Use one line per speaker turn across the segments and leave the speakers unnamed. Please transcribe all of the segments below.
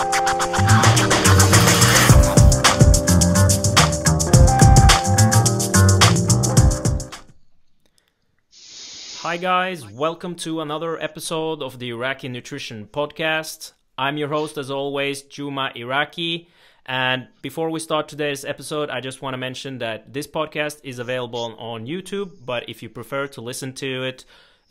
Hi guys, welcome to another episode of the Iraqi Nutrition Podcast. I'm your host as always, Juma Iraqi. And before we start today's episode, I just want to mention that this podcast is available on YouTube, but if you prefer to listen to it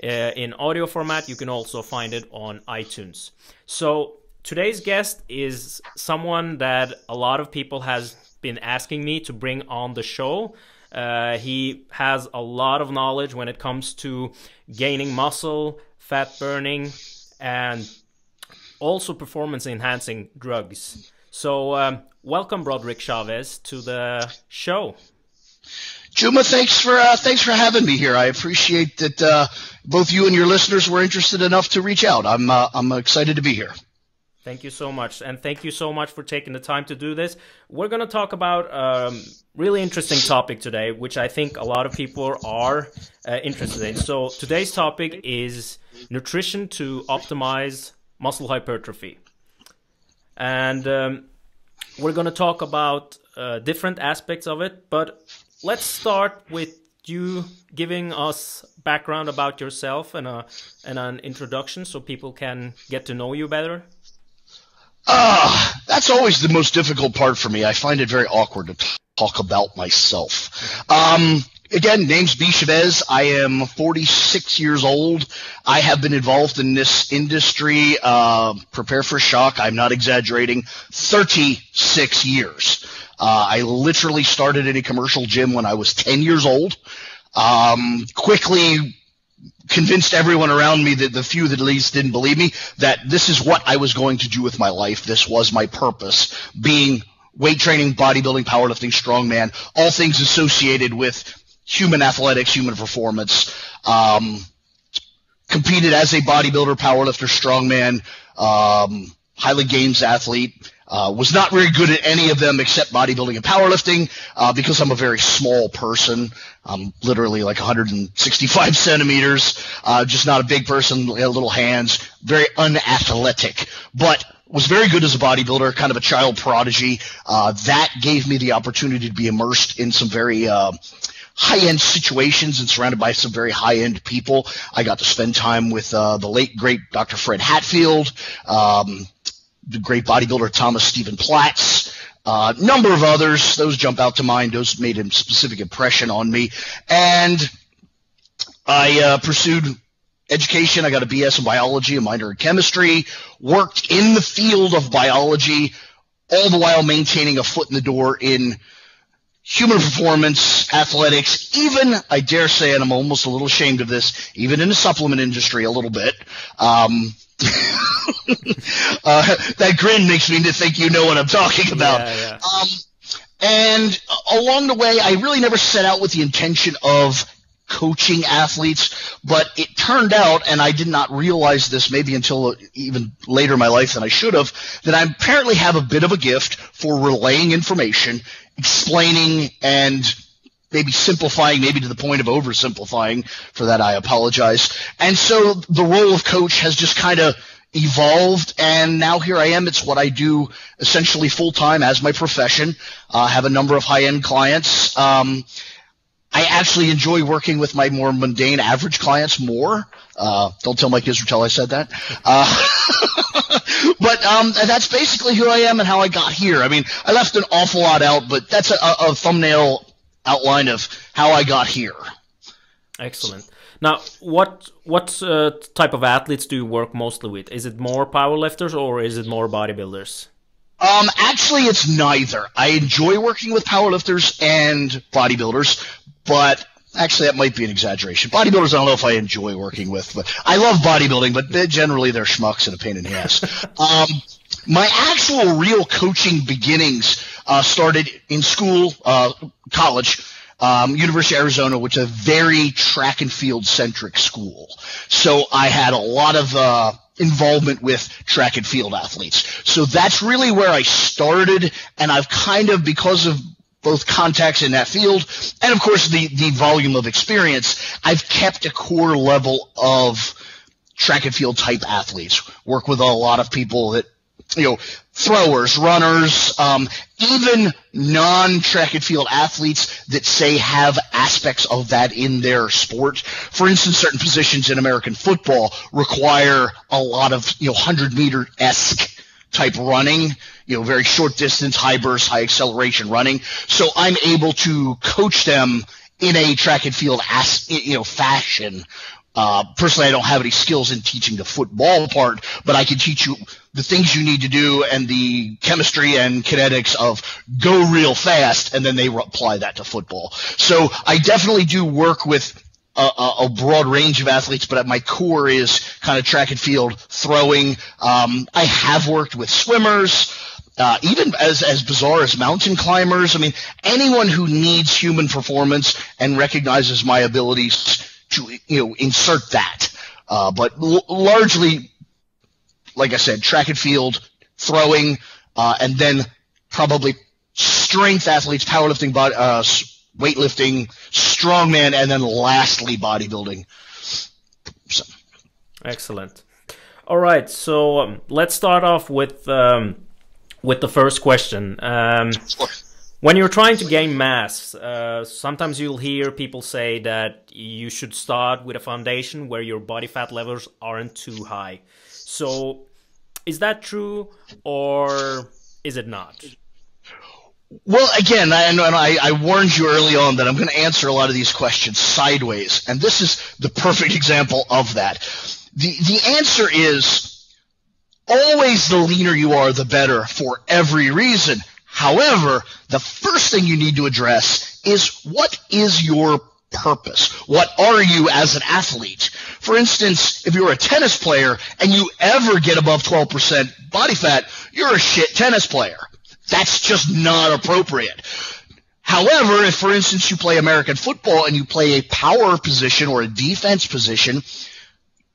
in audio format, you can also find it on iTunes. So today's guest is someone that a lot of people has been asking me to bring on the show. He has a lot of knowledge when it comes to gaining muscle, fat burning, and also performance enhancing drugs. So welcome, Broderick Chavez, to the show.
Juma, thanks for having me here. I appreciate that both you and your listeners were interested enough to reach out. I'm excited to be here.
Thank you so much, and thank you so much for taking the time to do this. We're going to talk about a really interesting topic today, which I think a lot of people are interested in. So today's topic is nutrition to optimize muscle hypertrophy. And we're going to talk about different aspects of it, but let's start with you giving us background about yourself and an introduction so people can get to know you better.
That's always the most difficult part for me. I find it very awkward to talk about myself. Again, name's B. Chavez. I am 46 years old. I have been involved in this industry, prepare for shock, I'm not exaggerating, 36 years. I literally started in a commercial gym when I was 10 years old. Quickly convinced everyone around me, that the few that at least didn't believe me, that this is what I was going to do with my life. This was my purpose, being weight training, bodybuilding, powerlifting, strongman, all things associated with human athletics, human performance. Competed as a bodybuilder, powerlifter, strongman, highly games athlete. Was not very good at any of them except bodybuilding and powerlifting because I'm a very small person. I'm literally like 165 centimeters, just not a big person, little hands, very unathletic, but was very good as a bodybuilder, kind of a child prodigy. That gave me the opportunity to be immersed in some very high-end situations and surrounded by some very high-end people. I got to spend time with the late, great Dr. Fred Hatfield, the great bodybuilder Thomas Stephen Platz, number of others. Those jump out to mind. Those made a specific impression on me. And I pursued education. I got a BS in biology, a minor in chemistry, worked in the field of biology, all the while maintaining a foot in the door in human performance, athletics, even, I dare say, and I'm almost a little ashamed of this, even in the supplement industry a little bit. That grin makes me think you know what I'm talking about.
Yeah.
And along the way, I really never set out with the intention of coaching athletes, but it turned out, and I did not realize this maybe until even later in my life than I should have, that I apparently have a bit of a gift for relaying information, explaining, and maybe simplifying, maybe to the point of oversimplifying. For that, I apologize. And so the role of coach has just kind of evolved, and now here I am. It's what I do essentially full-time as my profession. Have a number of high-end clients. I actually enjoy working with my more mundane average clients more. Don't tell Mike Israel I said that. But that's basically who I am and how I got here. I mean, I left an awful lot out, but that's a thumbnail outline of how I got here.
Excellent. Now, what type of athletes do you work mostly with? Is it more powerlifters or is it more bodybuilders?
Actually, it's neither. I enjoy working with powerlifters and bodybuilders, but actually that might be an exaggeration. Bodybuilders, I don't know if I enjoy working with, but I love bodybuilding, but generally they're schmucks and a pain in the ass. My actual real coaching beginnings started in school, college, University of Arizona, which is a very track and field centric school. So I had a lot of involvement with track and field athletes. So that's really where I started, and I've kind of, because of both contacts in that field and, of course, the volume of experience, I've kept a core level of track and field type athletes. Work with a lot of people that throwers, runners, even non-track and field athletes that say have aspects of that in their sport. For instance, certain positions in American football require a lot of 100-meter-esque type running, very short distance, high burst, high acceleration running. So I'm able to coach them in a track and field fashion. Personally, I don't have any skills in teaching the football part, but I can teach you the things you need to do and the chemistry and kinetics of go real fast, and then they apply that to football. So I definitely do work with a broad range of athletes, but at my core is kind of track and field throwing. I have worked with swimmers, even as bizarre as mountain climbers. I mean, anyone who needs human performance and recognizes my abilities to insert that, but largely, like I said, track and field, throwing, and then probably strength athletes, powerlifting, weightlifting, strongman, and then lastly bodybuilding. So. Excellent.
All right, so let's start off with the first question. When you're trying to gain mass, sometimes you'll hear people say that you should start with a foundation where your body fat levels aren't too high. So is that true, or is it not?
Well, again, I warned you early on that I'm going to answer a lot of these questions sideways, and this is the perfect example of that. The answer is always the leaner you are, the better for every reason. However, the first thing you need to address is what is your purpose? What are you as an athlete? For instance, if you're a tennis player and you ever get above 12% body fat, you're a shit tennis player. That's just not appropriate. However, if, for instance, you play American football and you play a power position or a defense position,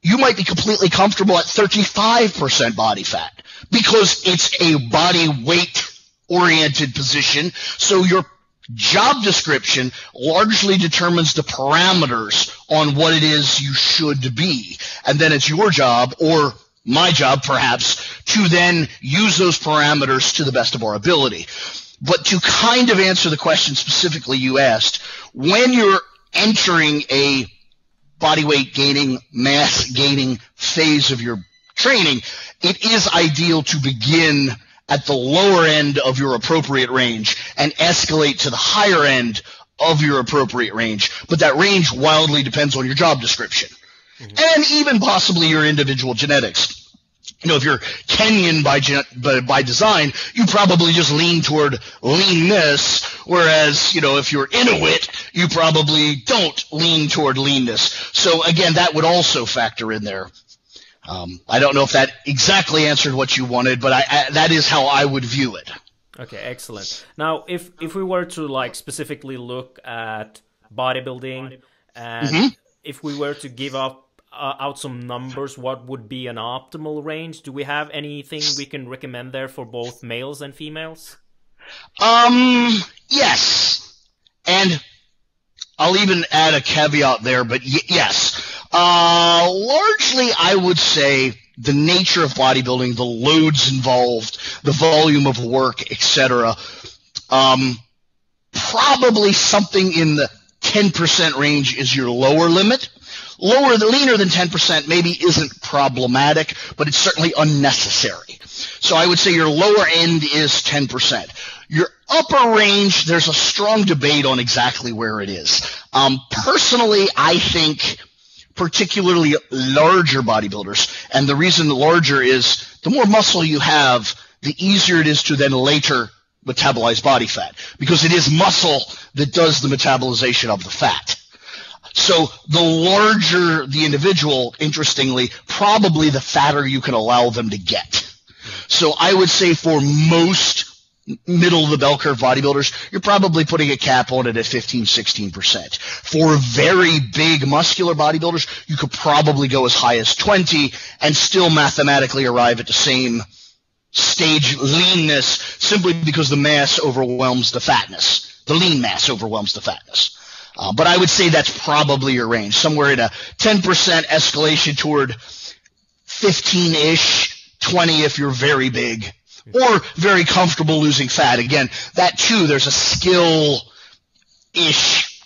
you might be completely comfortable at 35% body fat because it's a body weight oriented position. So your job description largely determines the parameters on what it is you should be. And then it's your job, or my job perhaps, to then use those parameters to the best of our ability. But to kind of answer the question specifically you asked, when you're entering a body weight gaining, mass gaining phase of your training, it is ideal to begin at the lower end of your appropriate range and escalate to the higher end of your appropriate range. But that range wildly depends on your job description and even possibly your individual genetics. If you're Kenyan by design, you probably just lean toward leanness, whereas, if you're Inuit, you probably don't lean toward leanness. So again, that would also factor in there. I don't know if that exactly answered what you wanted, but that is how I would view it.
Okay, excellent. Now, if we were to specifically look at bodybuilding, and if we were to give out some numbers, what would be an optimal range? Do we have anything we can recommend there for both males and females?
Yes, and I'll even add a caveat there, but yes. Largely, I would say the nature of bodybuilding, the loads involved, the volume of work, etc. Probably something in the 10% range is your lower limit. Leaner than 10% maybe isn't problematic, but it's certainly unnecessary. So I would say your lower end is 10%. Your upper range, there's a strong debate on exactly where it is. Personally, I think particularly larger bodybuilders, and the reason larger is the more muscle you have, the easier it is to then later metabolize body fat, because it is muscle that does the metabolization of the fat. So the larger the individual, interestingly, probably the fatter you can allow them to get. So I would say for most middle of the bell curve bodybuilders, you're probably putting a cap on it at 15-16%. For very big muscular bodybuilders, you could probably go as high as 20 and still mathematically arrive at the same stage leanness, simply because the mass overwhelms the fatness. The lean mass overwhelms the fatness. But I would say that's probably your range, somewhere in a 10% escalation toward 15-ish 20 if you're very big, or very comfortable losing fat. Again, that too, there's a skill-ish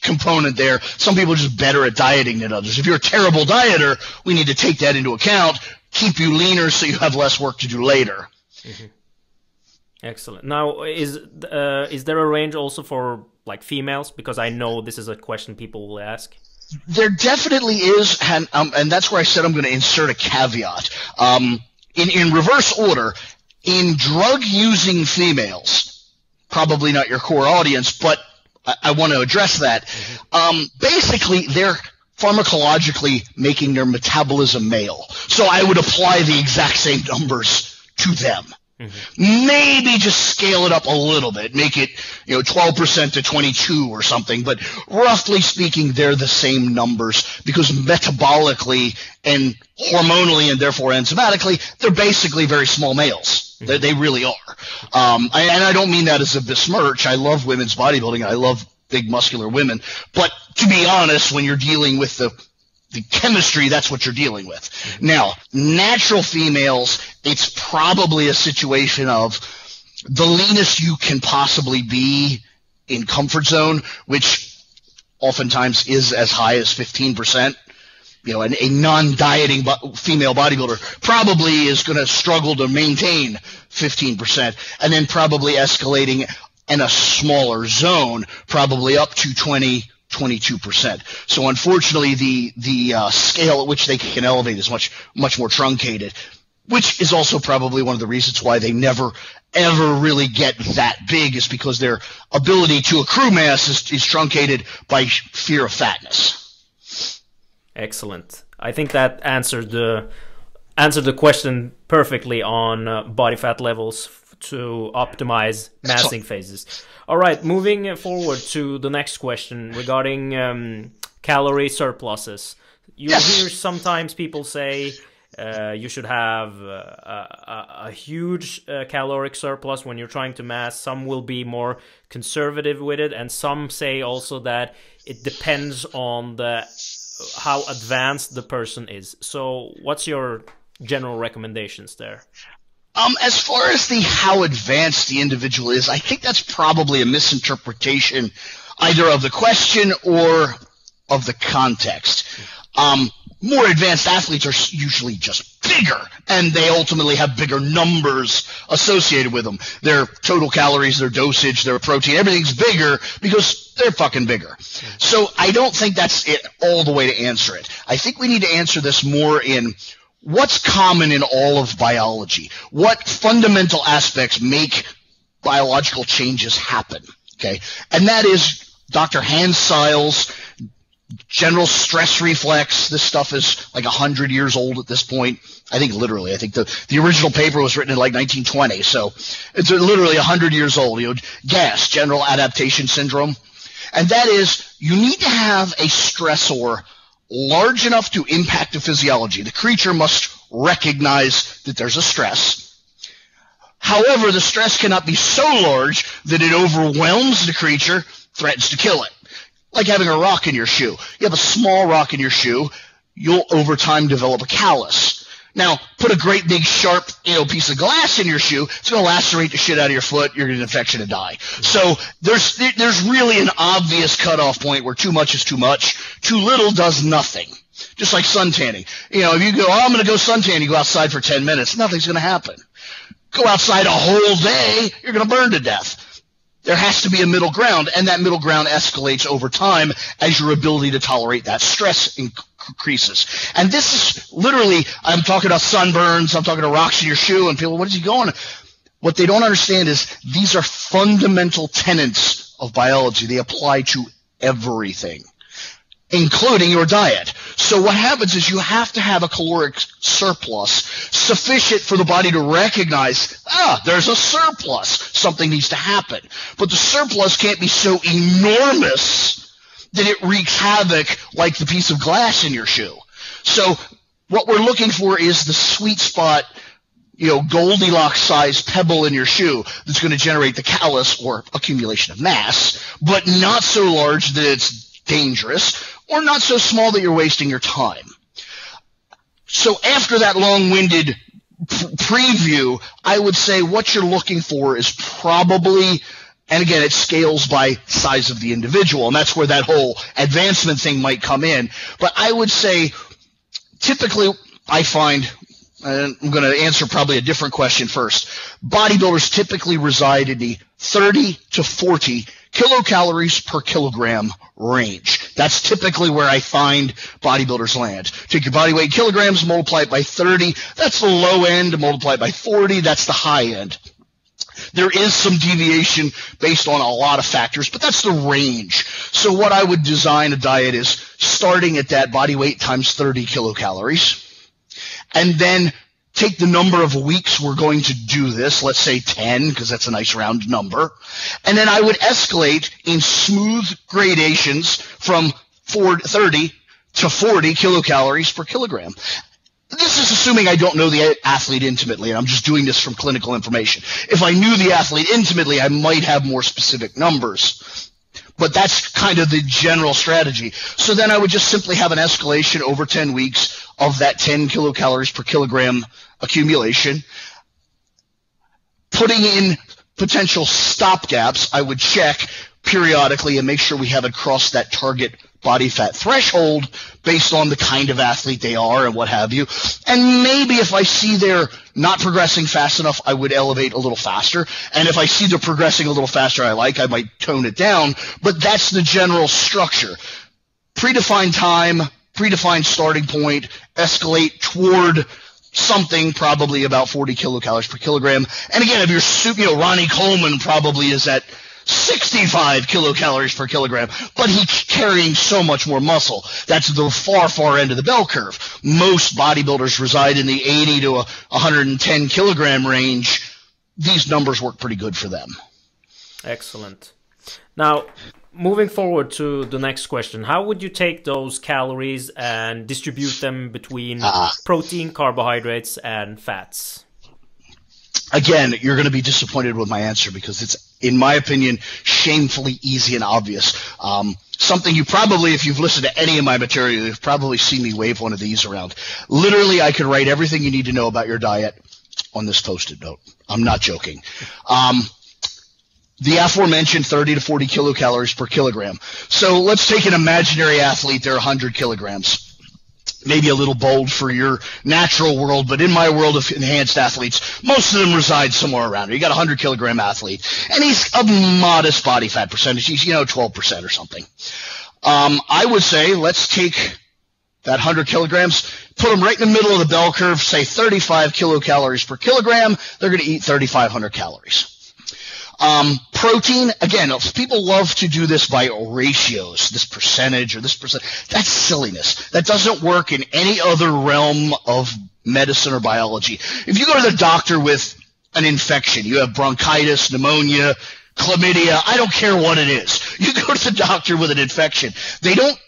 component there. Some people are just better at dieting than others. If you're a terrible dieter, we need to take that into account, keep you leaner so you have less work to do later.
Mm-hmm. Excellent. Now, is there a range also for like females? Because I know this is a question people will ask.
There definitely is, and that's where I said I'm going to insert a caveat. In reverse order, in drug-using females, probably not your core audience, but I want to address that. Basically, they're pharmacologically making their metabolism male. So I would apply the exact same numbers to them. Maybe just scale it up a little bit, make it 12% to 22 or something, but roughly speaking, they're the same numbers because metabolically and hormonally and therefore enzymatically, they're basically very small males. They really are. And I don't mean that as a besmirch. I love women's bodybuilding. I love big muscular women. But to be honest, when you're dealing with the chemistry, that's what you're dealing with. Now, natural females, it's probably a situation of the leanest you can possibly be in comfort zone, which oftentimes is as high as 15%. And a non-dieting female bodybuilder probably is going to struggle to maintain 15%, and then probably escalating in a smaller zone, probably up to 22%. So unfortunately, the scale at which they can elevate is much more truncated, which is also probably one of the reasons why they never ever really get that big, is because their ability to accrue mass is truncated by fear of fatness.
Excellent. I think that answered the question perfectly on body fat levels to optimize massing phases. All right, moving forward to the next question regarding calorie surpluses. You hear sometimes people say you should have a huge caloric surplus when you're trying to mass. Some will be more conservative with it, and some say also that it depends on how advanced the person is. So what's your general recommendations there?
As far as how advanced the individual is, I think that's probably a misinterpretation either of the question or of the context. More advanced athletes are usually just bigger, and they ultimately have bigger numbers associated with them. Their total calories, their dosage, their protein, everything's bigger because they're fucking bigger. So I don't think that's it all the way to answer it. I think we need to answer this more in what's common in all of biology? What fundamental aspects make biological changes happen? Okay, and that is Dr. Hans Seil's general stress reflex. This stuff is like 100 years old at this point. I think literally. I think the original paper was written in like 1920, so it's literally 100 years old. GAS, general adaptation syndrome, and that is you need to have a stressor large enough to impact the physiology. The creature must recognize that there's a stress. However, the stress cannot be so large that it overwhelms the creature, threatens to kill it. Like having a rock in your shoe. You have a small rock in your shoe, you'll over time develop a callus. Now, put a great big sharp piece of glass in your shoe, it's going to lacerate the shit out of your foot, you're going to get an infection and die. So there's really an obvious cutoff point where too much is too much. Too little does nothing. Just like suntanning. If you go, I'm going to go suntan, you go outside for 10 minutes, nothing's going to happen. Go outside a whole day, you're going to burn to death. There has to be a middle ground, and that middle ground escalates over time as your ability to tolerate that stress increases. And this is literally, I'm talking about sunburns, I'm talking about rocks in your shoe, and people, what is he going? What they don't understand is these are fundamental tenets of biology. They apply to everything, including your diet. So what happens is you have to have a caloric surplus sufficient for the body to recognize, there's a surplus. Something needs to happen. But the surplus can't be so enormous that it wreaks havoc like the piece of glass in your shoe. So what we're looking for is the sweet spot, Goldilocks-sized pebble in your shoe that's going to generate the callus or accumulation of mass, but not so large that it's dangerous, or not so small that you're wasting your time. So after that long-winded preview, I would say what you're looking for is probably, and again, it scales by size of the individual, and that's where that whole advancement thing might come in. But I would say typically I find, and I'm going to answer probably a different question first, bodybuilders typically reside in the 30 to 40 kilocalories per kilogram range. That's typically where I find bodybuilders land. Take your body weight in kilograms, multiply it by 30. That's the low end. Multiply it by 40. That's the high end. There is some deviation based on a lot of factors, but that's the range. So what I would design a diet is starting at that body weight times 30 kilocalories, and then take the number of weeks we're going to do this, let's say 10, because that's a nice round number, and then I would escalate in smooth gradations from 30 to 40 kilocalories per kilogram. This is assuming I don't know the athlete intimately, and I'm just doing this from clinical information. If I knew the athlete intimately, I might have more specific numbers. But that's kind of the general strategy. So then I would just simply have an escalation over 10 weeks of that 10 kilocalories per kilogram accumulation. Putting in potential stop gaps, I would check periodically and make sure we haven't crossed that target body fat threshold based on the kind of athlete they are and what have you. And maybe if I see they're not progressing fast enough, I would elevate a little faster. And if I see they're progressing a little faster I might tone it down. But that's the general structure. Predefined time, predefined starting point, escalate toward something probably about 40 kilocalories per kilogram. And again, if you're, Ronnie Coleman probably is at 65 kilocalories per kilogram, but he's carrying so much more muscle. That's the far, far end of the bell curve. Most bodybuilders reside in the 80 to 110 kilogram range. These numbers work pretty good for them.
Excellent. Now, moving forward to the next question, how would you take those calories and distribute them between protein, carbohydrates, and fats?
Again, you're going to be disappointed with my answer because it's, in my opinion, shamefully easy and obvious. Something you probably, if you've listened to any of my material, you've probably seen me wave one of these around. Literally, I could write everything you need to know about your diet on this Post-it note. I'm not joking. The aforementioned 30 to 40 kilocalories per kilogram. So let's take an imaginary athlete. They're 100 kilograms. Maybe a little bold for your natural world, but in my world of enhanced athletes, most of them reside somewhere around here. You got a 100 kilogram athlete, and he's a modest body fat percentage. He's, 12% or something. I would say let's take that 100 kilograms, put them right in the middle of the bell curve, say 35 kilocalories per kilogram. They're going to eat 3,500 calories. Protein, again, people love to do this by ratios, this percentage or this percent. That's silliness. That doesn't work in any other realm of medicine or biology. If you go to the doctor with an infection, you have bronchitis, pneumonia, chlamydia, I don't care what it is. You go to the doctor with an infection. They don't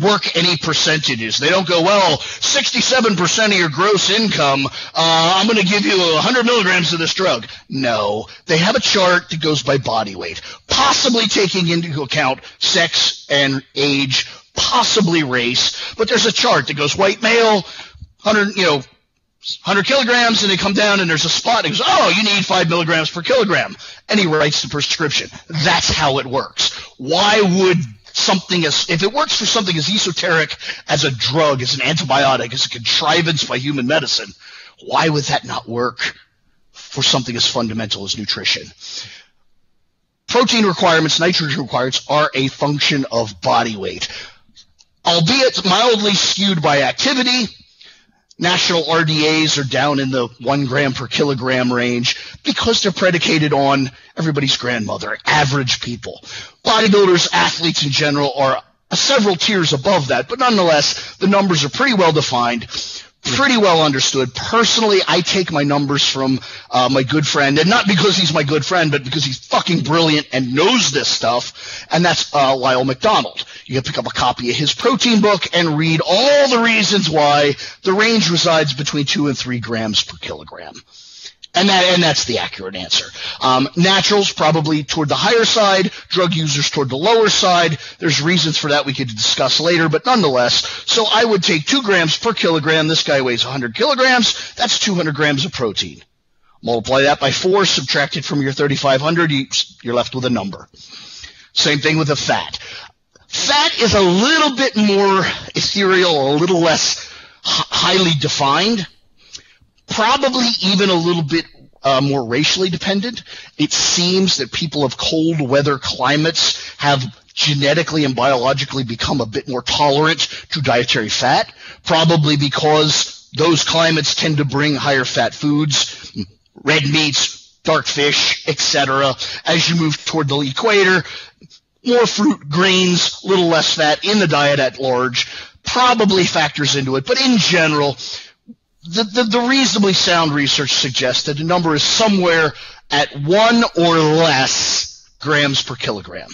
work any percentages. They don't go, well, 67% of your gross income, I'm going to give you 100 milligrams of this drug. No. They have a chart that goes by body weight, possibly taking into account sex and age, possibly race, but there's a chart that goes white male, 100 kilograms, and they come down and there's a spot and goes, oh, you need 5 milligrams per kilogram. And he writes the prescription. That's how it works. Why would if it works for something as esoteric as a drug, as an antibiotic, as a contrivance by human medicine, why would that not work for something as fundamental as nutrition? Protein requirements, nitrogen requirements are a function of body weight, albeit mildly skewed by activity. National RDAs are down in the 1 gram per kilogram range because they're predicated on everybody's grandmother, average people. Bodybuilders, athletes in general are several tiers above that, but nonetheless, the numbers are pretty well defined, pretty well understood. Personally, I take my numbers from my good friend, and not because he's my good friend, but because he's fucking brilliant and knows this stuff, and that's Lyle McDonald. You can pick up a copy of his protein book and read all the reasons why the range resides between 2 and 3 grams per kilogram. And that's the accurate answer. Naturals probably toward the higher side, drug users toward the lower side. There's reasons for that we could discuss later, but nonetheless. So I would take 2 grams per kilogram. This guy weighs 100 kilograms. That's 200 grams of protein. Multiply that by 4, subtract it from your 3,500, you're left with a number. Same thing with the fat. Fat is a little bit more ethereal, a little less highly defined. Probably even a little bit more racially dependent. It seems that people of cold weather climates have genetically and biologically become a bit more tolerant to dietary fat, probably because those climates tend to bring higher fat foods, red meats, dark fish, etc. As you move toward the equator, more fruit, grains, a little less fat in the diet at large probably factors into it. But in general, the reasonably sound research suggests that the number is somewhere at 1 or less grams per kilogram.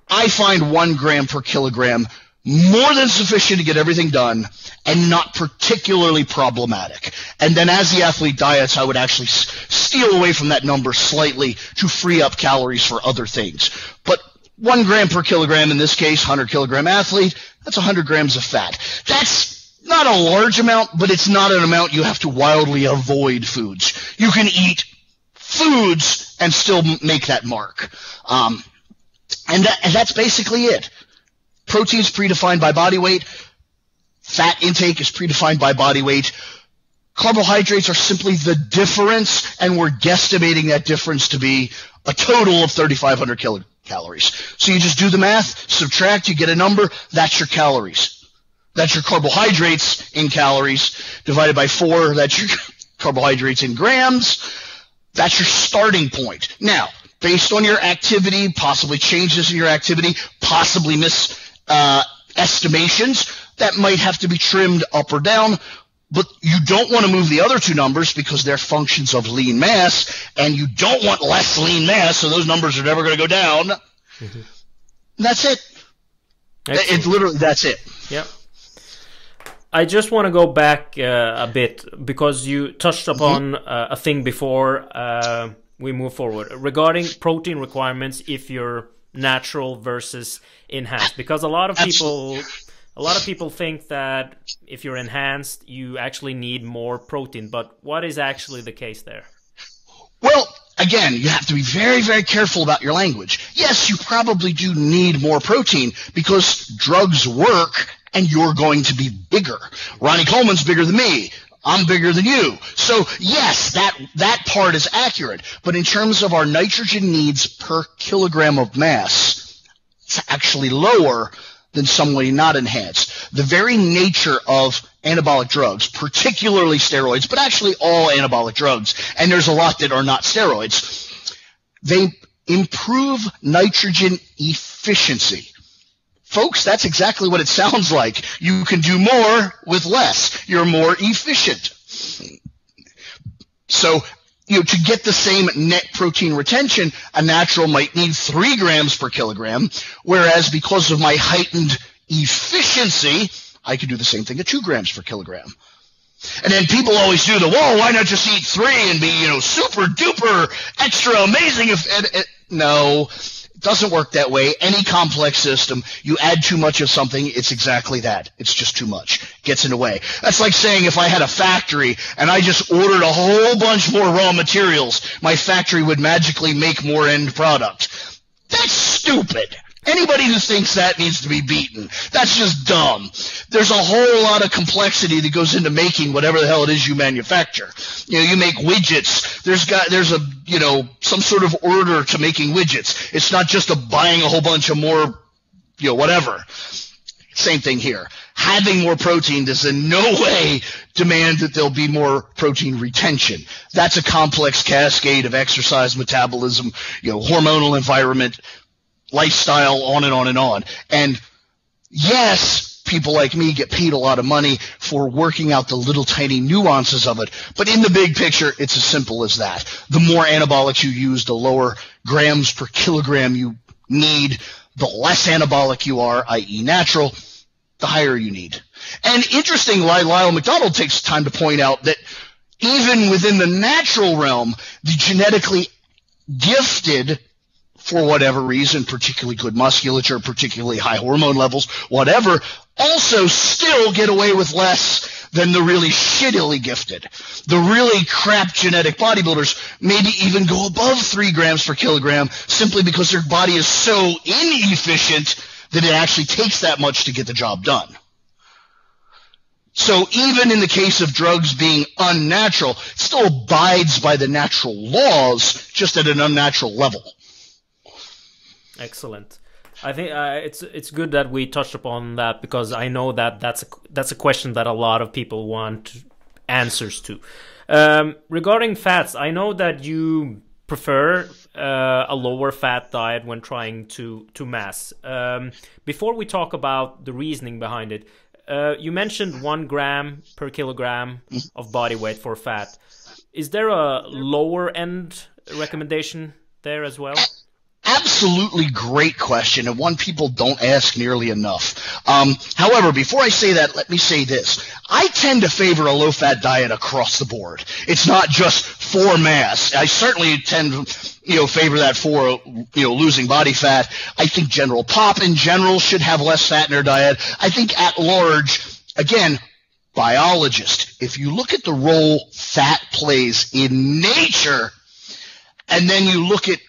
I find 1 gram per kilogram more than sufficient to get everything done and not particularly problematic. And then as the athlete diets, I would actually steal away from that number slightly to free up calories for other things. But 1 gram per kilogram, in this case, 100 kilogram athlete, that's 100 grams of fat. That's not a large amount, but it's not an amount you have to wildly avoid foods. You can eat foods and still make that mark. And that's basically it. Protein is predefined by body weight. Fat intake is predefined by body weight. Carbohydrates are simply the difference, and we're guesstimating that difference to be a total of 3,500 kilocalories. So you just do the math, subtract, you get a number, that's your calories. That's your carbohydrates in calories, divided by 4, that's your carbohydrates in grams. That's your starting point. Now, based on your activity, possibly changes in your activity, possibly estimations, that might have to be trimmed up or down, but you don't want to move the other 2 numbers because they're functions of lean mass, and you don't want less lean mass, so those numbers are never going to go down. Mm-hmm. That's it. It's literally, that's it.
Yep. I just want to go back a bit because you touched upon a thing before we move forward regarding protein requirements if you're natural versus enhanced, because a lot of people think that if you're enhanced you actually need more protein, but what is actually the case there?
Well, again, you have to be very, very careful about your language. Yes, you probably do need more protein because drugs work and you're going to be bigger. Ronnie Coleman's bigger than me. I'm bigger than you. So yes, that part is accurate. But in terms of our nitrogen needs per kilogram of mass, it's actually lower than somebody not enhanced. The very nature of anabolic drugs, particularly steroids, but actually all anabolic drugs, and there's a lot that are not steroids, they improve nitrogen efficiency. Folks, that's exactly what it sounds like. You can do more with less. You're more efficient. So, to get the same net protein retention, a natural might need 3 grams per kilogram, whereas because of my heightened efficiency, I could do the same thing at 2 grams per kilogram. And then people always do why not just eat 3 and be, super duper extra amazing? No. Doesn't work that way. Any complex system, you add too much of something, it's exactly that. It's just too much. Gets in the way. That's like saying if I had a factory and I just ordered a whole bunch more raw materials, my factory would magically make more end product. That's stupid. Anybody who thinks that needs to be beaten. That's just dumb. There's a whole lot of complexity that goes into making whatever the hell it is you manufacture. You make widgets. There's a some sort of order to making widgets. It's not just buying a whole bunch of more, whatever. Same thing here. Having more protein does in no way demand that there'll be more protein retention. That's a complex cascade of exercise, metabolism, hormonal environment, lifestyle, on and on and on. And yes, people like me get paid a lot of money for working out the little tiny nuances of it. But in the big picture, it's as simple as that. The more anabolics you use, the lower grams per kilogram you need. The less anabolic you are, i.e. natural, the higher you need. And interestingly, Lyle McDonald takes time to point out that even within the natural realm, the genetically gifted, for whatever reason, particularly good musculature, particularly high hormone levels, whatever, also still get away with less than the really shittily gifted. The really crap genetic bodybuilders maybe even go above 3 grams per kilogram simply because their body is so inefficient that it actually takes that much to get the job done. So even in the case of drugs being unnatural, it still abides by the natural laws, just at an unnatural level.
Excellent. I think it's good that we touched upon that, because I know that that's a question that a lot of people want answers to. Regarding fats, I know that you prefer a lower fat diet when trying to mass. Before we talk about the reasoning behind it, you mentioned 1 gram per kilogram of body weight for fat. Is there a lower end recommendation there as well?
Absolutely great question, and one people don't ask nearly enough. However, before I say that, let me say this. I tend to favor a low-fat diet across the board. It's not just for mass. I certainly tend to, favor that for, losing body fat. I think general pop in general should have less fat in their diet. I think at large, again, biologist, if you look at the role fat plays in nature, and then you look at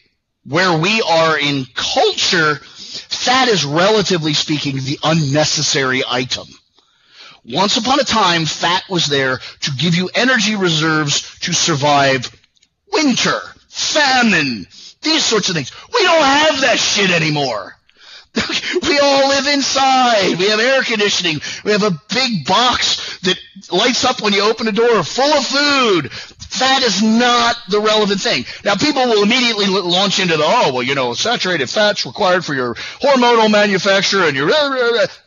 where we are in culture, fat is, relatively speaking, the unnecessary item. Once upon a time, fat was there to give you energy reserves to survive winter, famine, these sorts of things. We don't have that shit anymore. We all live inside. We have air conditioning. We have a big box that lights up when you open the door full of food. Fat is not the relevant thing. Now, people will immediately launch into the, saturated fat's required for your hormonal manufacture and your...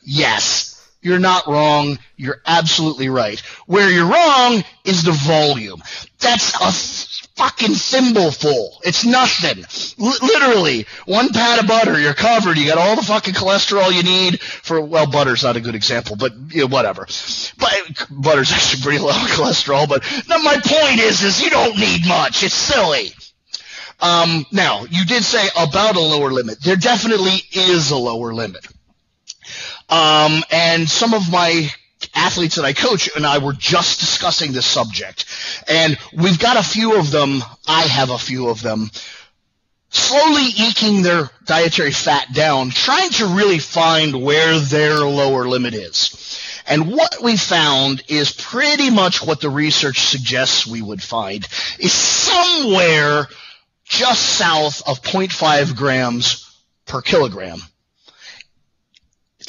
Yes, you're not wrong. You're absolutely right. Where you're wrong is the volume. That's a fucking thimbleful. It's nothing. Literally, 1 pat of butter, you're covered. You got all the fucking cholesterol you need for, well, butter's not a good example, but whatever. But butter's actually pretty low in cholesterol, but no, my point is you don't need much. It's silly. Now, you did say about a lower limit. There definitely is a lower limit. And some of my athletes that I coach and I were just discussing this subject, and we've got a few of them, I have a few of them, slowly eking their dietary fat down, trying to really find where their lower limit is. And what we found is pretty much what the research suggests we would find, is somewhere just south of 0.5 grams per kilogram.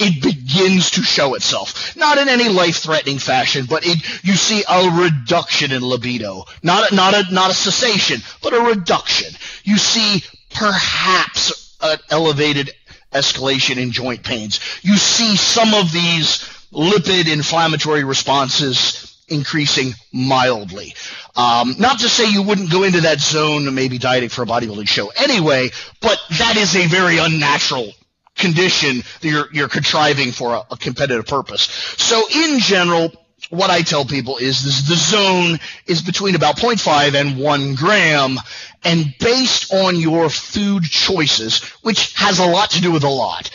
It begins to show itself. Not in any life-threatening fashion, but you see a reduction in libido. Not a cessation, but a reduction. You see perhaps an elevated escalation in joint pains. You see some of these lipid inflammatory responses increasing mildly. Not to say you wouldn't go into that zone maybe dieting for a bodybuilding show anyway, but that is a very unnatural condition that you're contriving for a competitive purpose. So in general, what I tell people is the zone is between about 0.5 and 1 gram, and based on your food choices, which has a lot to do with a lot,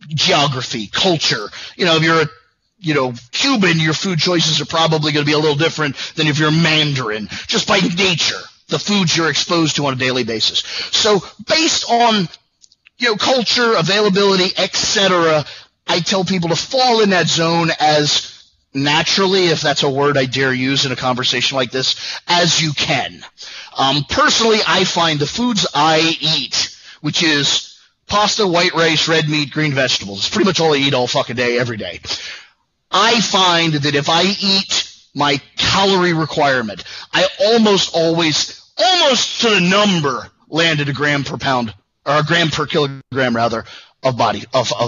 geography, culture, if you're a Cuban, your food choices are probably going to be a little different than if you're Mandarin, just by nature, the foods you're exposed to on a daily basis. So based on culture, availability, etc., I tell people to fall in that zone as naturally, if that's a word I dare use in a conversation like this, as you can. Personally, I find the foods I eat, which is pasta, white rice, red meat, green vegetables, it's pretty much all I eat all fucking day, every day. I find that if I eat my calorie requirement, I almost always, almost to the number, land at a gram per pound, or a gram per kilogram rather, of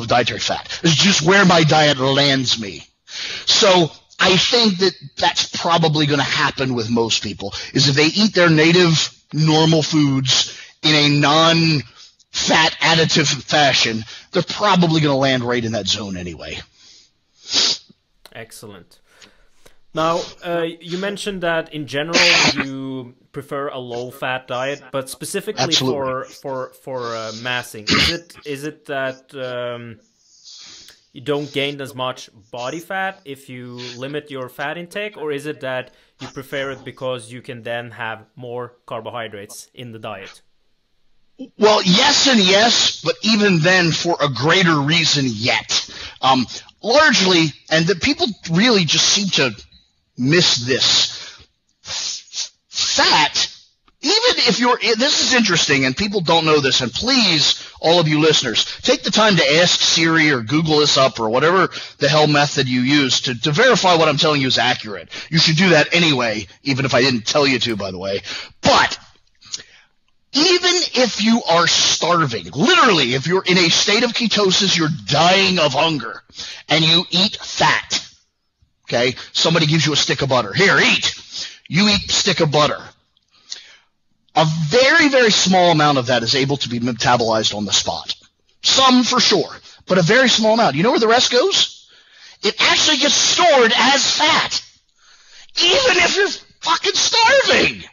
dietary fat. It's just where my diet lands me. So I think that that's probably going to happen with most people, is if they eat their native normal foods in a non-fat additive fashion, they're probably going to land right in that zone anyway.
Excellent. Now, you mentioned that in general you prefer a low-fat diet, but specifically
Absolutely.
for massing, is it that you don't gain as much body fat if you limit your fat intake, or is it that you prefer it because you can then have more carbohydrates in the diet?
Well, yes and yes, but even then for a greater reason yet. Largely, and that people really just seem to miss this. Fat, even if this is interesting and people don't know this, and please, all of you listeners, take the time to ask Siri or Google this up or whatever the hell method you use to verify what I'm telling you is accurate. You should do that anyway, even if I didn't tell you to, by the way. But even if you are starving, literally, if you're in a state of ketosis, you're dying of hunger, and you eat fat, okay? Somebody gives you a stick of butter. Here, eat. You eat a stick of butter. A very, very small amount of that is able to be metabolized on the spot. Some for sure, but a very small amount. You know where the rest goes? It actually gets stored as fat, even if you're fucking starving.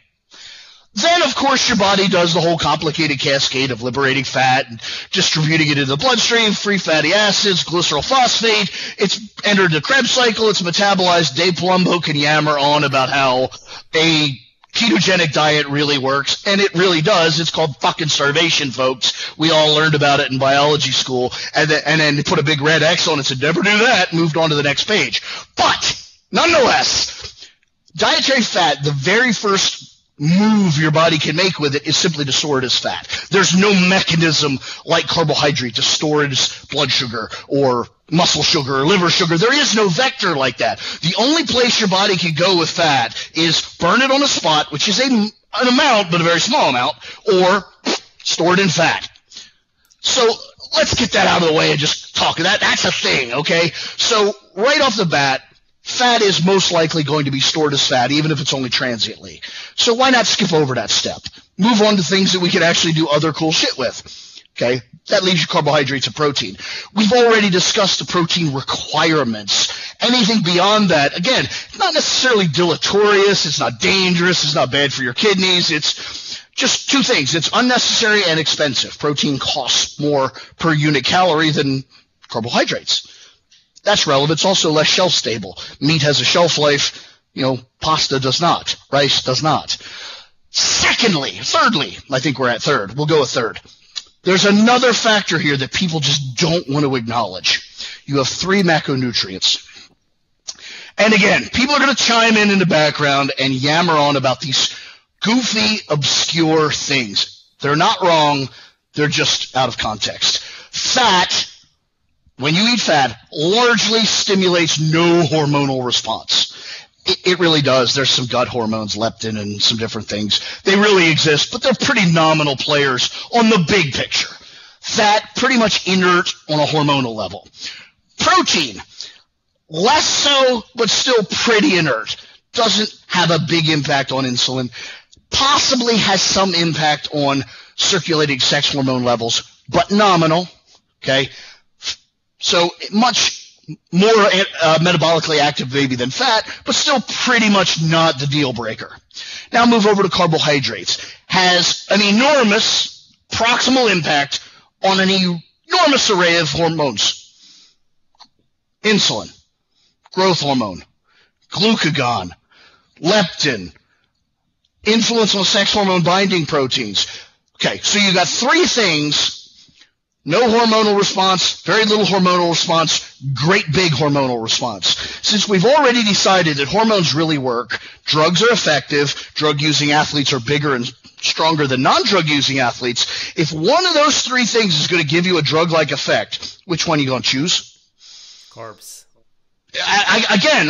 Then, of course, your body does the whole complicated cascade of liberating fat and distributing it into the bloodstream, free fatty acids, glycerol phosphate. It's entered the Krebs cycle. It's metabolized. Dave Palumbo can yammer on about how a ketogenic diet really works, and it really does. It's called fucking starvation, folks. We all learned about it in biology school, and then they put a big red X on it and said, never do that, moved on to the next page. But, nonetheless, dietary fat, the very first move your body can make with it is simply to store it as fat. There's no mechanism like carbohydrate to store it as blood sugar or muscle sugar or liver sugar. There is no vector like that. The only place your body can go with fat is burn it on a spot, which is an amount, but a very small amount, or store it in fat. So let's get that out of the way and just talk. That's a thing, okay? So right off the bat, fat is most likely going to be stored as fat, even if it's only transiently. So why not skip over that step? Move on to things that we can actually do other cool shit with. Okay? That leaves you carbohydrates and protein. We've already discussed the protein requirements. Anything beyond that, again, it's not necessarily deleterious, it's not dangerous, it's not bad for your kidneys, it's just two things. It's unnecessary and expensive. Protein costs more per unit calorie than carbohydrates. That's relevant. It's also less shelf stable. Meat has a shelf life, pasta does not. Rice does not. Thirdly, I think we're at third. We'll go with third. There's another factor here that people just don't want to acknowledge. You have 3 macronutrients. And again, people are going to chime in the background and yammer on about these goofy, obscure things. They're not wrong. They're just out of context. Fat, when you eat fat, largely stimulates no hormonal response. It really does. There's some gut hormones, leptin, and some different things. They really exist, but they're pretty nominal players on the big picture. Fat, pretty much inert on a hormonal level. Protein, less so, but still pretty inert. Doesn't have a big impact on insulin. Possibly has some impact on circulating sex hormone levels, but nominal. Okay? So much more metabolically active maybe than fat, but still pretty much not the deal breaker. Now move over to carbohydrates. Has an enormous proximal impact on an enormous array of hormones. Insulin, growth hormone, glucagon, leptin, influence on sex hormone binding proteins. Okay, so you got 3 things. No hormonal response, very little hormonal response, great big hormonal response. Since we've already decided that hormones really work, drugs are effective, drug-using athletes are bigger and stronger than non-drug-using athletes, if one of those 3 things is going to give you a drug-like effect, which one are you going to choose?
Carbs.
Again,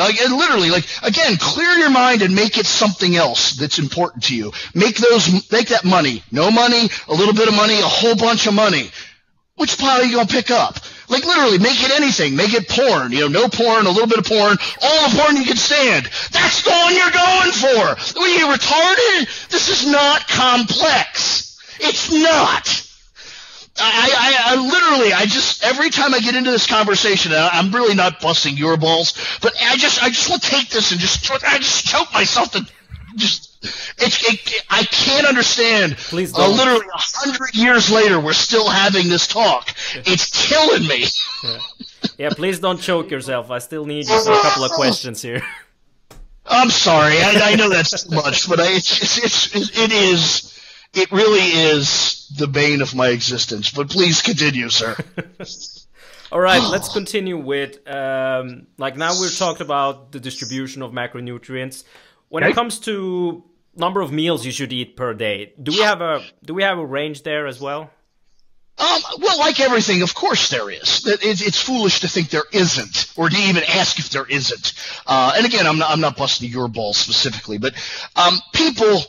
clear your mind and make it something else that's important to you. Make that money. No money, a little bit of money, a whole bunch of money. Which pile are you going to pick up? Like literally, make it anything. Make it porn. No porn, a little bit of porn, all the porn you can stand. That's the one you're going for. Are you retarded? This is not complex. It's not. I literally, every time I get into this conversation, I'm really not busting your balls, but I just want to take this and I just choke myself to I can't understand.
Please don't.
Literally 100 years later, we're still having this talk. It's killing me.
Yeah, please don't choke yourself. I still need just a couple of questions here.
I'm sorry. I know that's too much, but it really is the bane of my existence. But please continue, sir.
All right, let's continue with now we've talked about the distribution of macronutrients. When it comes to number of meals you should eat per day, do we have a range there as well?
Well, like everything, of course there is. It's foolish to think there isn't, or to even ask if there isn't. And again, I'm not busting your balls specifically, but people,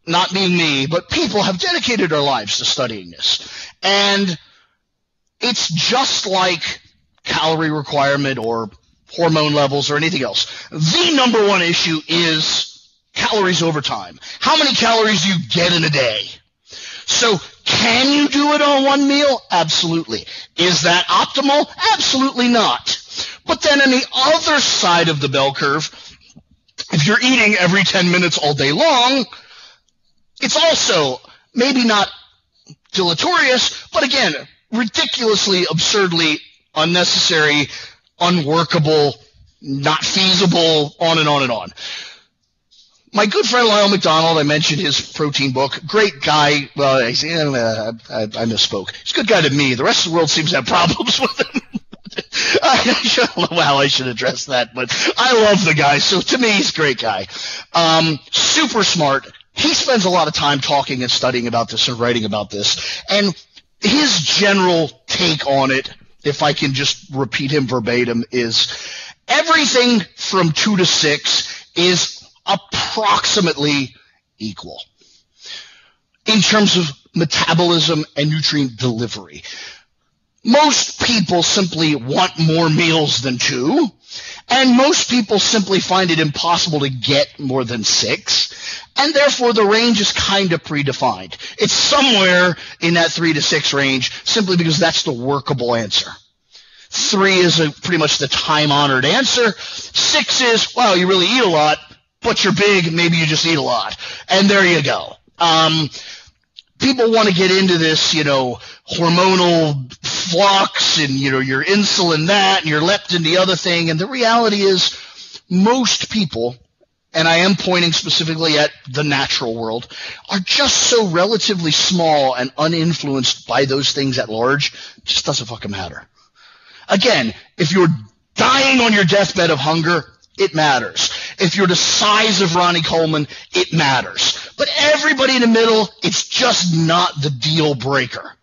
not being me, but people have dedicated their lives to studying this. And it's just like calorie requirement or hormone levels or anything else. The number one issue is calories over time. How many calories do you get in a day? So can you do it on one meal? Absolutely. Is that optimal? Absolutely not. But then on the other side of the bell curve, if you're eating every 10 minutes all day long, it's also maybe not deleterious, but again, ridiculously, absurdly unnecessary, unworkable, not feasible, on and on and on. My good friend Lyle McDonald, I mentioned his protein book. Great guy. Well, I misspoke. He's a good guy to me. The rest of the world seems to have problems with him. I don't know how I should address that, but I love the guy. So to me, he's a great guy. Super smart. He spends a lot of time talking and studying about this and writing about this. And his general take on it, if I can just repeat him verbatim, is everything from 2 to 6 is approximately equal in terms of metabolism and nutrient delivery. Most people simply want more meals than 2, and most people simply find it impossible to get more than 6, and therefore the range is kind of predefined. It's somewhere in that 3 to 6 range simply because that's the workable answer. 3 is pretty much the time-honored answer. 6 is, well, you really eat a lot, but you're big, maybe you just eat a lot. And there you go. People want to get into this, hormonal flux and, your insulin that and your leptin the other thing. And the reality is most people, and I am pointing specifically at the natural world, are just so relatively small and uninfluenced by those things at large, it just doesn't fucking matter. Again, if you're dying on your deathbed of hunger, it matters. If you're the size of Ronnie Coleman, it matters. But everybody in the middle, it's just not the deal breaker.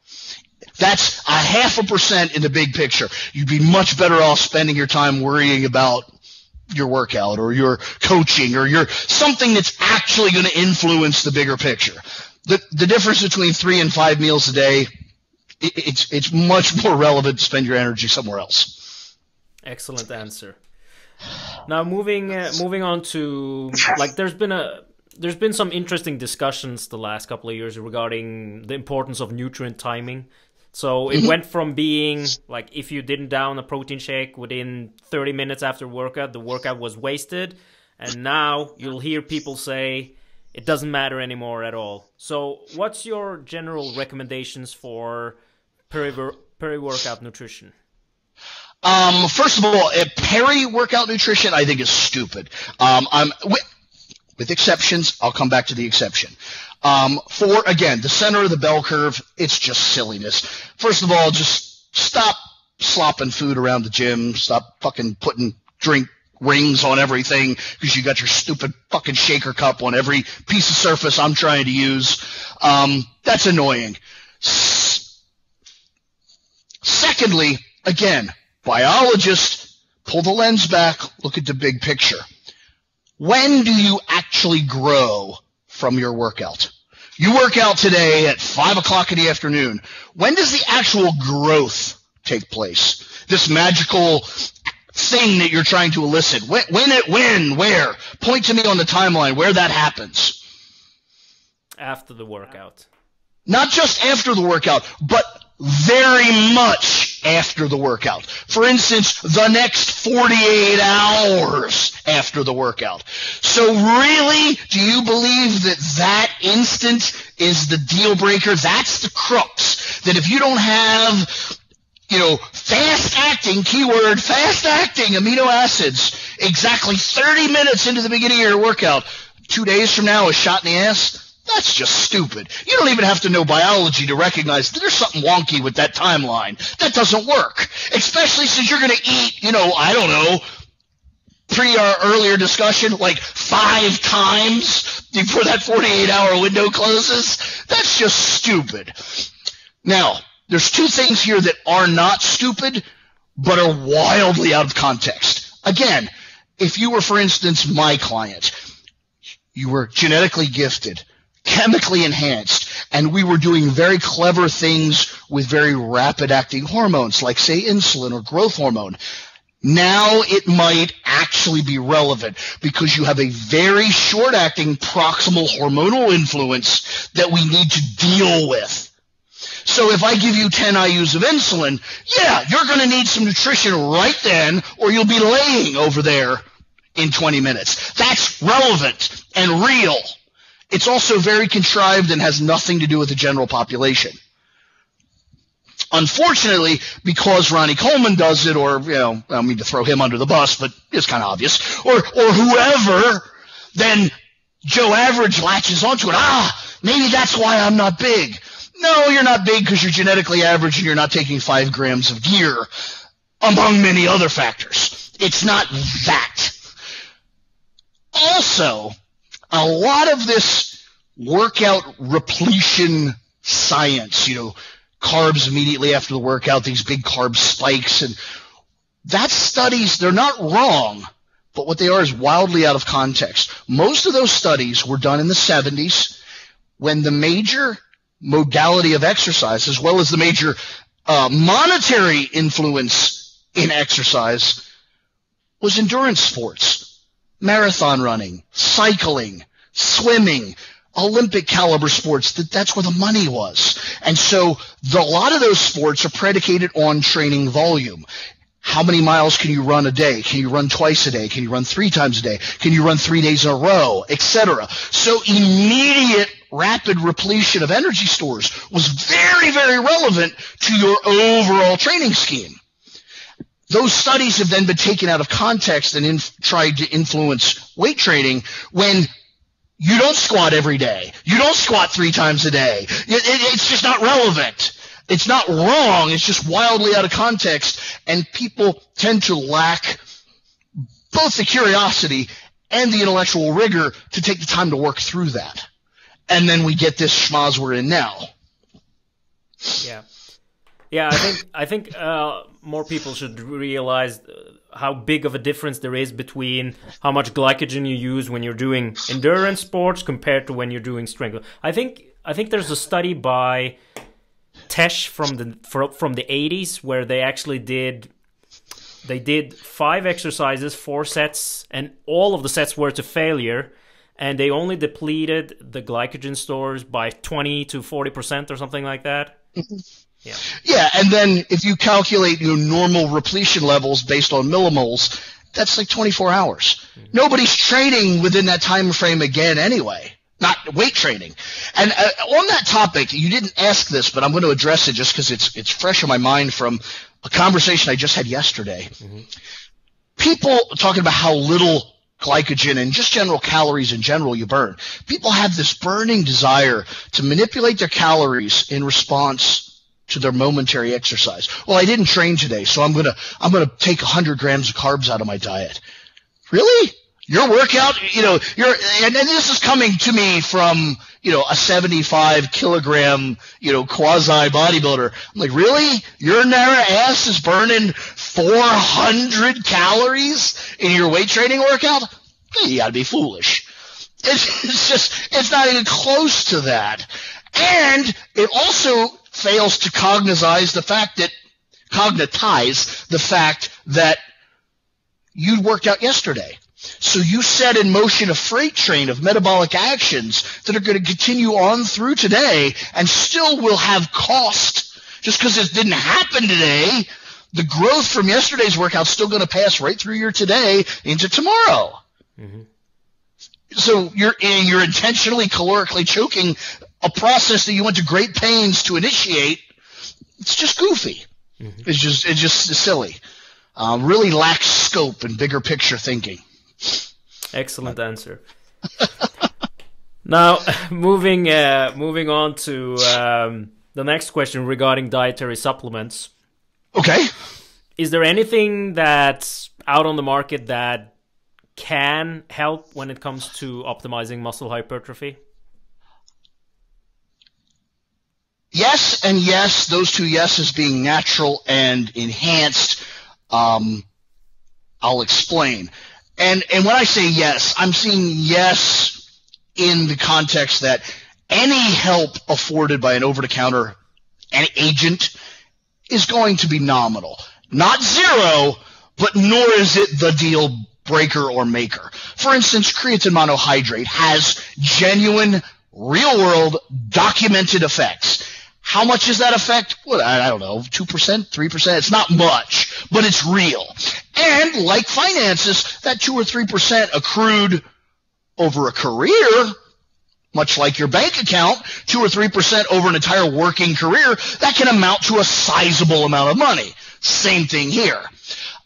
That's 0.5% in the big picture. You'd be much better off spending your time worrying about your workout or your coaching or your something that's actually going to influence the bigger picture. The difference between 3 and 5 meals a day, it's much more relevant to spend your energy somewhere else.
Excellent answer. Now moving on to there's been some interesting discussions the last couple of years regarding the importance of nutrient timing. So it went from being like if you didn't down a protein shake within 30 minutes after workout, the workout was wasted, and now you'll hear people say it doesn't matter anymore at all. So what's your general recommendations for peri-workout nutrition?
First of all, peri-workout nutrition I think is stupid. With exceptions, I'll come back to the exception. For, again, the center of the bell curve, it's just silliness. First of all, just stop slopping food around the gym. Stop fucking putting drink rings on everything because you got your stupid fucking shaker cup on every piece of surface I'm trying to use. That's annoying. Secondly, again, biologists, pull the lens back, look at the big picture. When do you actually grow from your workout? You work out today at 5 o'clock in the afternoon. When does the actual growth take place? This magical thing that you're trying to elicit. When, where? Point to me on the timeline where that happens.
After the workout.
Not just after the workout, but very much after the workout. For instance, the next 48 hours after the workout. So really, do you believe that that instant is the deal breaker? That's the crux. That if you don't have, fast-acting, keyword, fast-acting amino acids exactly 30 minutes into the beginning of your workout, 2 days from now, a shot in the ass, that's just stupid. You don't even have to know biology to recognize that there's something wonky with that timeline. That doesn't work, especially since you're going to eat, I don't know, pre our earlier discussion, like 5 times before that 48-hour window closes. That's just stupid. Now, there's 2 things here that are not stupid, but are wildly out of context. Again, if you were, for instance, my client, you were genetically gifted, chemically enhanced, and we were doing very clever things with very rapid-acting hormones, like, say, insulin or growth hormone. Now it might actually be relevant because you have a very short-acting proximal hormonal influence that we need to deal with. So if I give you 10 IUs of insulin, yeah, you're going to need some nutrition right then, or you'll be laying over there in 20 minutes. That's relevant and real. It's also very contrived and has nothing to do with the general population. Unfortunately, because Ronnie Coleman does it, or, I don't mean to throw him under the bus, but it's kind of obvious, or whoever, then Joe Average latches onto it. Maybe that's why I'm not big. No, you're not big because you're genetically average and you're not taking 5 grams of gear, among many other factors. It's not that. Also, a lot of this workout repletion science, carbs immediately after the workout, these big carb spikes, and that studies, they're not wrong, but what they are is wildly out of context. Most of those studies were done in the 70s when the major modality of exercise, as well as the major monetary influence in exercise, was endurance sports, marathon running, cycling, swimming, Olympic caliber sports. That's where the money was. And so a lot of those sports are predicated on training volume. How many miles can you run a day? Can you run twice a day? Can you run 3 times a day? Can you run 3 days in a row, etc.? So immediate rapid repletion of energy stores was very, very relevant to your overall training scheme. Those studies have then been taken out of context and tried to influence weight training when you don't squat every day. You don't squat 3 times a day. It's just not relevant. It's not wrong. It's just wildly out of context, and people tend to lack both the curiosity and the intellectual rigor to take the time to work through that. And then we get this schmoz we're in now.
Yeah. I think more people should realize how big of a difference there is between how much glycogen you use when you're doing endurance sports compared to when you're doing strength. I think there's a study by Tesh from the 80s where they actually did 5 exercises, 4 sets, and all of the sets were to failure. And they only depleted the glycogen stores by 20 to 40% or something like that.
Yeah, and then if you calculate your normal repletion levels based on millimoles, that's like 24 hours. Nobody's training within that time frame again anyway, not weight training. And on that topic, you didn't ask this, but I'm going to address it just because it's fresh in my mind from a conversation I just had yesterday. People talking about how little glycogen and just general calories in general you burn. People have this burning desire to manipulate their calories in response to their momentary exercise. Well, I didn't train today, so I'm gonna take 100 grams of carbs out of my diet. Really? Your workout, and this is coming to me from, a 75 kilogram, quasi bodybuilder. I'm like, really? Your narrow ass is burning 400 calories in your weight training workout? You gotta be foolish. It's not even close to that. And it also fails to cognitize the fact that you worked out yesterday. So you set in motion a freight train of metabolic actions that are going to continue on through today and still will have cost Just because it didn't happen today, the growth from yesterday's workout is still going to pass right through your today into tomorrow. Mm-hmm. So you're intentionally calorically choking a process that you went to great pains to initiate. It's just goofy. Mm-hmm. It's just silly. Really lacks scope and bigger picture thinking.
Excellent answer. Now, moving on to the next question regarding dietary supplements.
Okay.
Is there anything that's out on the market that can help when it comes to optimizing muscle hypertrophy?
Yes and yes. Those two yeses being natural and enhanced. I'll explain. And when I say yes, I'm saying yes in the context that any help afforded by an over-the-counter agent is going to be nominal. Not zero, but nor is it the deal breaker or maker. For instance, creatine monohydrate has genuine, real-world, documented effects. How much is that effect? Well, I don't know, 2%, 3%? It's not much, but it's real. And like finances, that 2 or 3% accrued over a career, much like your bank account, 2 or 3% over an entire working career, that can amount to a sizable amount of money. Same thing here.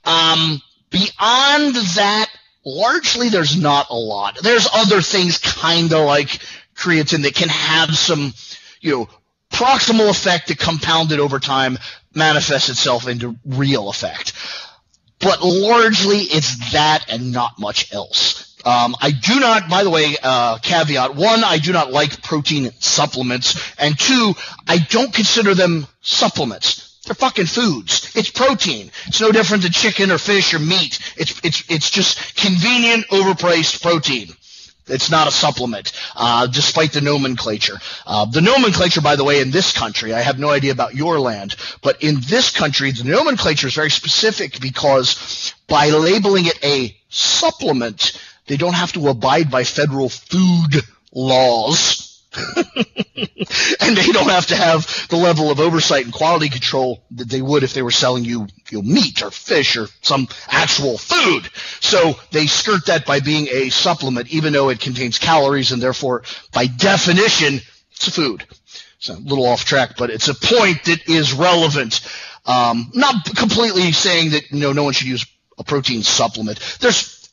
Beyond that, largely there's not a lot. There's other things kind of like creatine that can have some, proximal effect that compounded over time manifests itself into real effect. But largely it's that and not much else. I do not, by the way, caveat, one, I do not like protein supplements, and two, I don't consider them supplements. They're fucking foods. It's protein. It's no different than chicken or fish or meat. It's just convenient, overpriced protein. It's not a supplement, despite the nomenclature. The nomenclature, by the way, in this country, I have no idea about your land, but in this country, the nomenclature is very specific because by labeling it a supplement, they don't have to abide by federal food laws. And they don't have to have the level of oversight and quality control that they would if they were selling you meat or fish or some actual food. So they skirt that by being a supplement, even though it contains calories and therefore, by definition, it's a food. So a little off track, but it's a point that is relevant. Not completely saying that no one should use a protein supplement.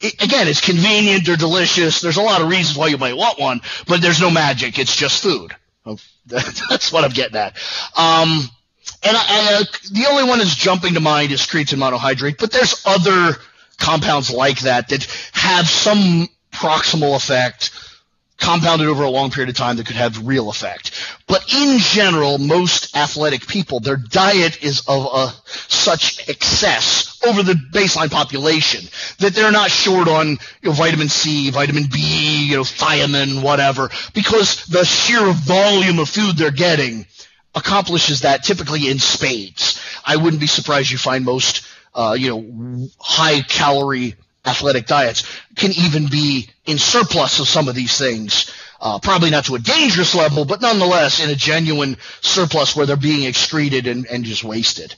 Again, it's convenient, they're delicious, there's a lot of reasons why you might want one, but there's no magic, it's just food. That's what I'm getting at. The only one that's jumping to mind is creatine monohydrate, but there's other compounds like that have some proximal effect, compounded over a long period of time that could have real effect. But in general, most athletic people, their diet is of such excess over the baseline population that they're not short on vitamin C, vitamin B, thiamine, whatever, because the sheer volume of food they're getting accomplishes that typically in spades. I wouldn't be surprised you find most high-calorie athletic diets can even be in surplus of some of these things. Probably not to a dangerous level, but nonetheless in a genuine surplus where they're being excreted and just wasted.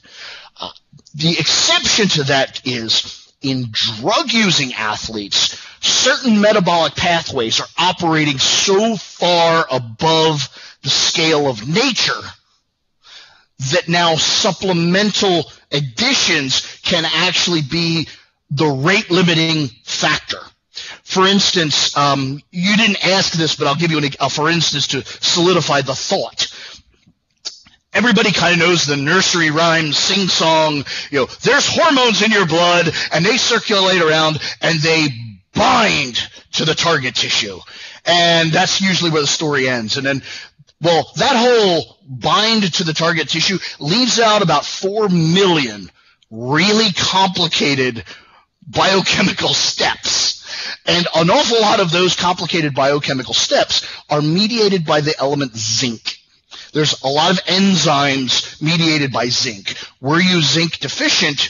The exception to that is in drug-using athletes, certain metabolic pathways are operating so far above the scale of nature that now supplemental additions can actually be the rate-limiting factor. For instance, you didn't ask this, but I'll give you a for instance to solidify the thought. Everybody kind of knows the nursery rhyme, sing-song, there's hormones in your blood, and they circulate around, and they bind to the target tissue. And that's usually where the story ends. And then, that whole bind to the target tissue leaves out about 4 million really complicated biochemical steps. And an awful lot of those complicated biochemical steps are mediated by the element zinc. There's a lot of enzymes mediated by zinc. Were you zinc deficient,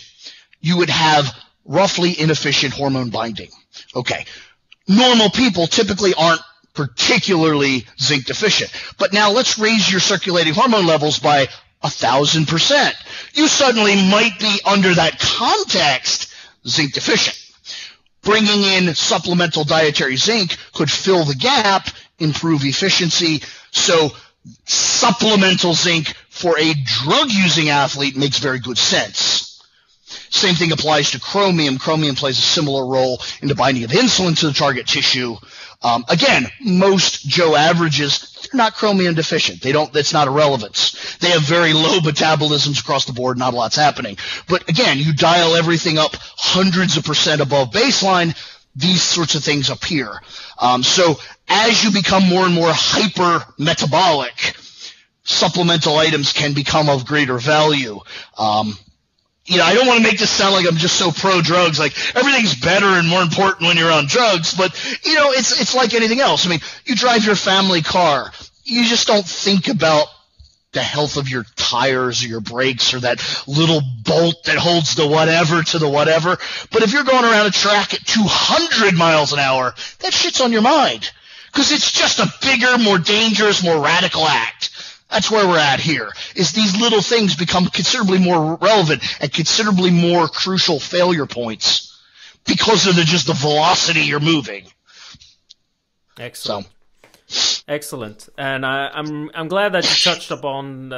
you would have roughly inefficient hormone binding. Okay. Normal people typically aren't particularly zinc deficient. But now let's raise your circulating hormone levels by 1,000%. You suddenly might be, under that context, zinc deficient. Bringing in supplemental dietary zinc could fill the gap, improve efficiency. So supplemental zinc for a drug-using athlete makes very good sense. Same thing applies to chromium. Chromium plays a similar role in the binding of insulin to the target tissue. Again, most Joe averages, they're not chromium deficient. That's not a relevance. They have very low metabolisms across the board. Not a lot's happening. But again, you dial everything up hundreds of % above baseline, these sorts of things appear. So as you become more and more hyper-metabolic, supplemental items can become of greater value. I don't want to make this sound like I'm just so pro-drugs, like everything's better and more important when you're on drugs, but, it's like anything else. I mean, you drive your family car. You just don't think about the health of your tires or your brakes or that little bolt that holds the whatever to the whatever. But if you're going around a track at 200 miles an hour, that shit's on your mind because it's just a bigger, more dangerous, more radical act. That's where we're at here, is these little things become considerably more relevant and considerably more crucial failure points because of just the velocity you're moving.
Excellent. Excellent. And I'm glad that you touched upon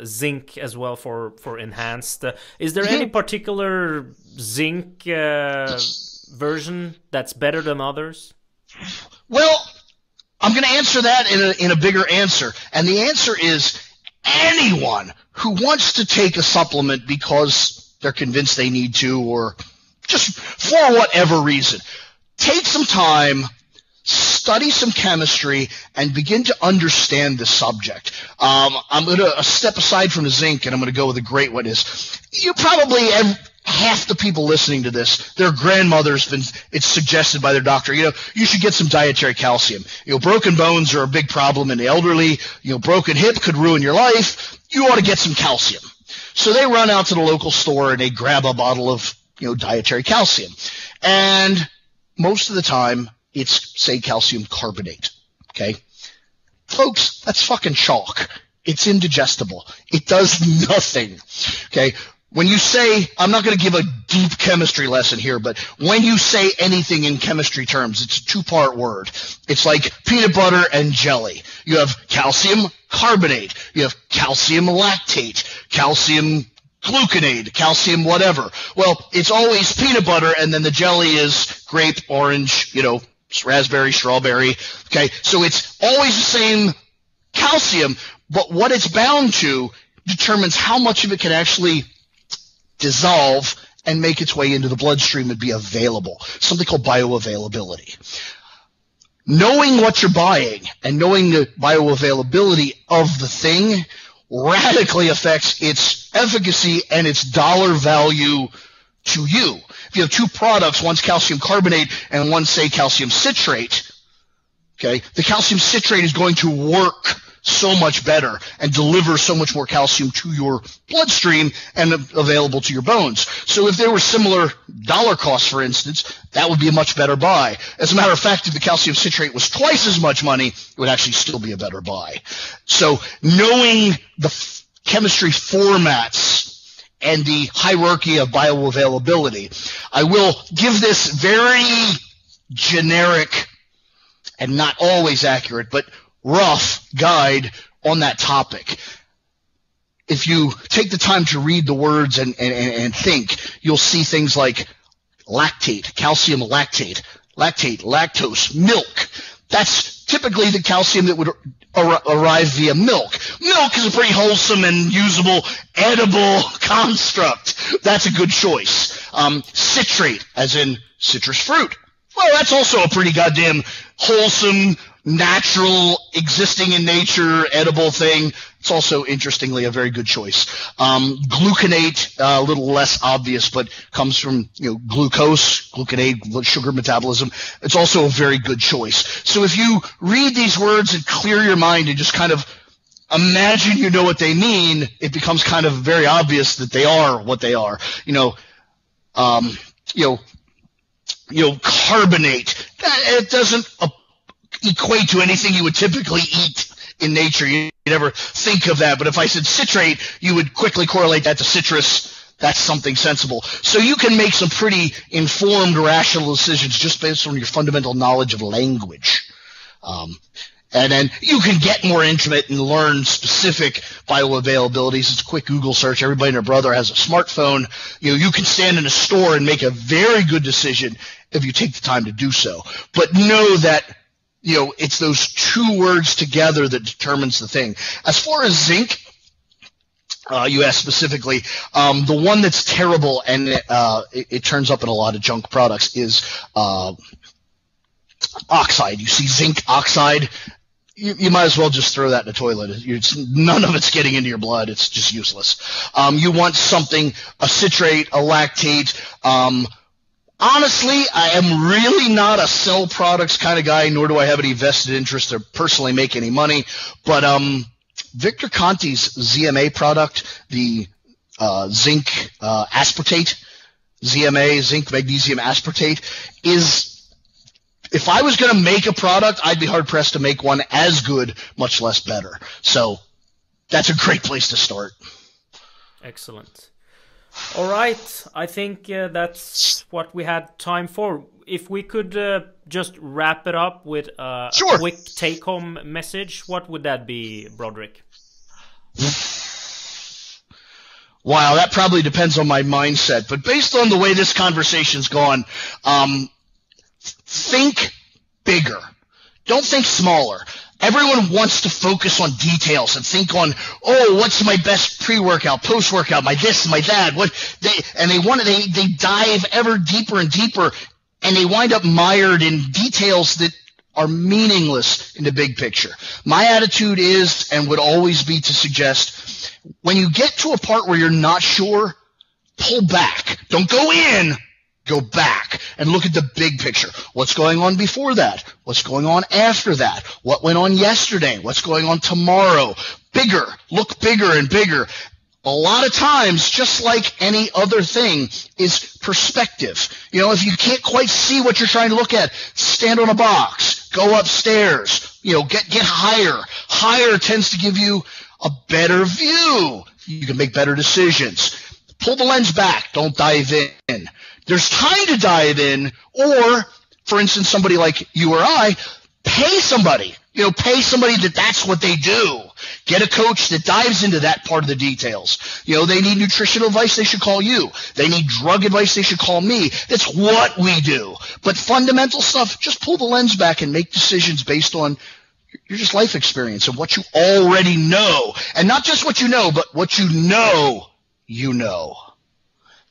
zinc as well for enhanced. Is there any particular zinc version that's better than others?
Well, I'm going to answer that in a bigger answer. And the answer is anyone who wants to take a supplement because they're convinced they need to or just for whatever reason, take some time, study some chemistry, and begin to understand the subject. I'm going to step aside from the zinc, and I'm going to go with a great one is you probably half the people listening to this, their grandmother's it's suggested by their doctor, you should get some dietary calcium. Broken bones are a big problem in the elderly. Broken hip could ruin your life. You ought to get some calcium. So they run out to the local store and they grab a bottle of, dietary calcium. And most of the time it's, say, calcium carbonate. Okay. Folks, that's fucking chalk. It's indigestible. It does nothing. Okay. When you say, I'm not going to give a deep chemistry lesson here, but when you say anything in chemistry terms, it's a two-part word. It's like peanut butter and jelly. You have calcium carbonate. You have calcium lactate, calcium gluconate, calcium whatever. Well, it's always peanut butter, and then the jelly is grape, orange, raspberry, strawberry. Okay, so it's always the same calcium, but what it's bound to determines how much of it can actually dissolve and make its way into the bloodstream and be available, something called bioavailability. Knowing what you're buying and knowing the bioavailability of the thing radically affects its efficacy and its dollar value to you. If you have two products, one's calcium carbonate and one, say, calcium citrate, okay, the calcium citrate is going to work so much better and deliver so much more calcium to your bloodstream and available to your bones. So if there were similar dollar costs, for instance, that would be a much better buy. As a matter of fact, if the calcium citrate was twice as much money, it would actually still be a better buy. So knowing the chemistry formats and the hierarchy of bioavailability, I will give this very generic and not always accurate, but rough guide on that topic. If you take the time to read the words and think, you'll see things like lactate, calcium lactate, lactose, milk. That's typically the calcium that would arrive via milk. Milk is a pretty wholesome and usable, edible construct. That's a good choice. Citrate, as in citrus fruit. Well, that's also a pretty goddamn wholesome, natural, existing in nature, edible thing. It's also, interestingly, a very good choice. Gluconate, a little less obvious, but comes from, glucose, gluconate, sugar metabolism. It's also a very good choice. So if you read these words and clear your mind and just kind of imagine you know what they mean, it becomes kind of very obvious that they are what they are. Carbonate. It doesn't equate to anything you would typically eat in nature. ever think of that. But if I said citrate, you would quickly correlate that to citrus. That's something sensible. So you can make some pretty informed, rational decisions just based on your fundamental knowledge of language. And then you can get more intimate and learn specific bioavailabilities. It's a quick Google search. Everybody and their brother has a smartphone. You can stand in a store and make a very good decision if you take the time to do so. But know that, it's those two words together that determines the thing. As far as zinc, you asked specifically, the one that's terrible and it turns up in a lot of junk products is oxide. You see zinc oxide, you might as well just throw that in the toilet. None of it's getting into your blood. It's just useless. You want something, a citrate, a lactate. Honestly, I am really not a sell products kind of guy, nor do I have any vested interest to personally make any money. But Victor Conti's ZMA product, the zinc aspartate, ZMA, zinc magnesium aspartate, is, if I was going to make a product, I'd be hard-pressed to make one as good, much less better. So that's a great place to start.
Excellent. All right. I think that's what we had time for. If we could just wrap it up with a quick take-home message, what would that be, Broderick?
Wow, that probably depends on my mindset. But based on the way this conversation's gone, think bigger. Don't think smaller. Everyone wants to focus on details and think on, what's my best pre-workout, post-workout, my this, my that. They dive ever deeper and deeper, and they wind up mired in details that are meaningless in the big picture. My attitude is, and would always be, to suggest, when you get to a part where you're not sure, pull back. Don't go in. Go back and look at the big picture. What's going on before that? What's going on after that? What went on yesterday? What's going on tomorrow? Bigger. Look bigger and bigger. A lot of times, just like any other thing, is perspective. If you can't quite see what you're trying to look at, stand on a box. Go upstairs. Get higher. Higher tends to give you a better view. You can make better decisions. Pull the lens back. Don't dive in. There's time to dive in, or, for instance, somebody like you or I, pay somebody. Pay somebody that's what they do. Get a coach that dives into that part of the details. They need nutritional advice, they should call you. They need drug advice, they should call me. That's what we do. But fundamental stuff, just pull the lens back and make decisions based on your just life experience and what you already know. And not just what you know, but what you know.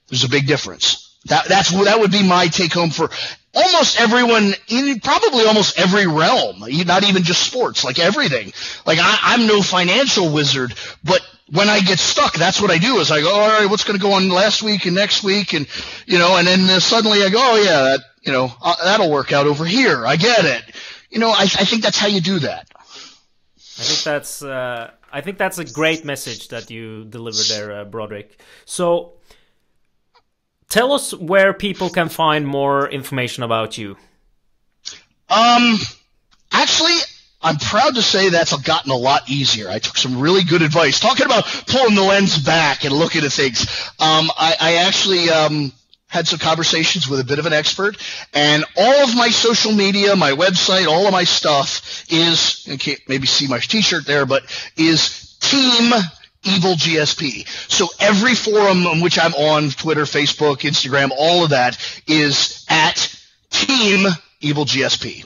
There's a big difference. That would be my take home for almost everyone in probably almost every realm, not even just sports, like everything. Like I'm no financial wizard, but when I get stuck, that's what I do is I go, all right, what's going to go on last week and next week? And, and then suddenly I go, oh yeah, that'll work out over here. I get it. I think that's how you do that.
I think that's a great message that you delivered there, Broderick. So, tell us where people can find more information about you.
Actually, I'm proud to say that's gotten a lot easier. I took some really good advice. Talking about pulling the lens back and looking at things. I actually had some conversations with a bit of an expert, and all of my social media, my website, all of my stuff is, you can't maybe see my t-shirt there, but is TeamEvilGSP. So every forum on which I'm on, Twitter, Facebook, Instagram, all of that is at TeamEvilGSP.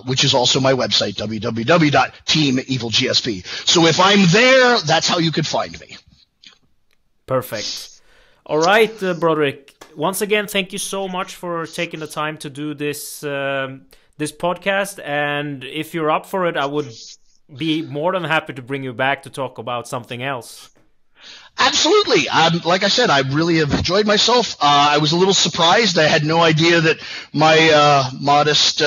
Which is also my website, www.TeamEvilGSP. So if I'm there, that's how you could find me.
Perfect. All right, Broderick. Once again, thank you so much for taking the time to do this this podcast. And if you're up for it, I would be more than happy to bring you back to talk about something else.
Absolutely. Like I said, I really have enjoyed myself. I was a little surprised. I had no idea that my modest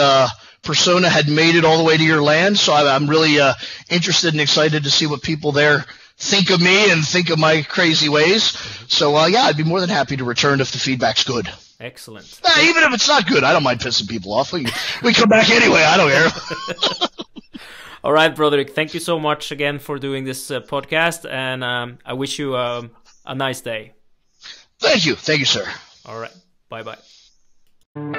persona had made it all the way to your land. So I'm really interested and excited to see what people there think of me and think of my crazy ways. So, yeah, I'd be more than happy to return if the feedback's good.
Excellent.
Even if it's not good, I don't mind pissing people off. We come back anyway. I don't care.
All right, Broderick, thank you so much again for doing this podcast, and I wish you a nice day.
Thank you, sir.
All right, bye-bye.